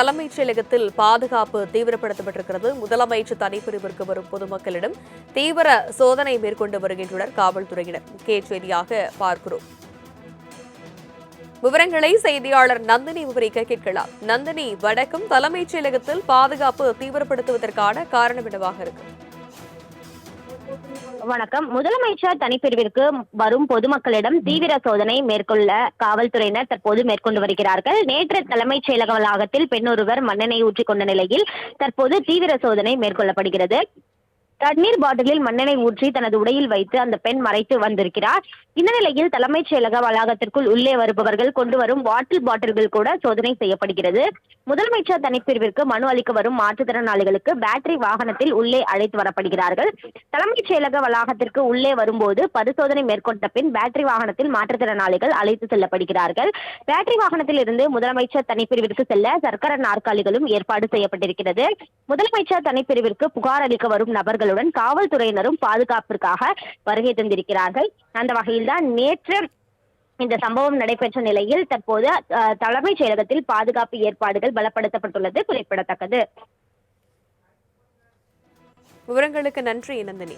தலைமைச் செயலகத்தில் பாதுகாப்பு தீவிரப்படுத்தப்பட்டிருக்கிறது. முதலமைச்சர் தனிப்பிரிவிற்கு வரும் பொதுமக்களிடம் தீவிர சோதனை மேற்கொண்டு வருகின்றனர் காவல்துறையினர். முக்கிய செய்தியாக பார்க்கிறோம். விவரங்களை செய்தியாளர் நந்தினி விவரிக்க கேட்கலாம். நந்தினி, வடக்கும் தலைமைச் செயலகத்தில் பாதுகாப்பு தீவிரப்படுத்துவதற்கான காரணம் என்னவாக இருக்கு? வணக்கம். முதலமைச்சர் தனிப்பிரிவிற்கு வரும் பொதுமக்களிடம் தீவிர சோதனை மேற்கொள்ள காவல்துறையினர் தற்போது மேற்கொண்டு வருகிறார்கள். நேற்று தலைமைச் செயலக வளாகத்தில் பெண் ஒருவர் மண்ணெண்ணெய் ஊற்றிக்கொண்ட நிலையில் தற்போது தீவிர சோதனை மேற்கொள்ளப்படுகிறது. தண்ணீர் பாட்டிலில் மண்ணெண்ணெய் ஊற்றி தனது உடையில் வைத்து அந்த பெண் மறைத்து வந்திருக்கிறார். இந்த நிலையில் தலைமைச் செயலக வளாகத்திற்குள் உள்ளே வருபவர்கள் கொண்டு வரும் பாட்டில்கள் கூட சோதனை செய்யப்படுகிறது. முதலமைச்சர் தனிப்பிரிவிற்கு மனு அளிக்க வரும் மாற்றுத்திறனாளிகளுக்கு பேட்டரி வாகனத்தில் உள்ளே அழைத்து வரப்படுகிறார்கள். தலைமைச் செயலக வளாகத்திற்கு உள்ளே வரும்போது பரிசோதனை மேற்கொண்ட பின் பேட்டரி வாகனத்தில் மாற்றுத்திறனாளிகள் அழைத்து செல்லப்படுகிறார்கள். பேட்டரி வாகனத்தில் இருந்து முதலமைச்சர் தனிப்பிரிவிற்கு செல்ல சர்க்கர நாற்காலிகளும் ஏற்பாடு செய்யப்பட்டிருக்கிறது. முதலமைச்சர் தனிப்பிரிவிற்கு புகார் அளிக்க வரும் நபர்களுடன் காவல்துறையினரும் பாதுகாப்பிற்காக வருகை தந்திருக்கிறார்கள். அந்த வகையில்தான் நேற்று இந்த சம்பவம் நடைபெற்ற நிலையில் தற்போது தலைமைச் செயலகத்தில் பாதுகாப்பு ஏற்பாடுகள் பலப்படுத்தப்பட்டுள்ளது குறிப்பிடத்தக்கது. விவரங்களுக்கு நன்றி நந்தினி.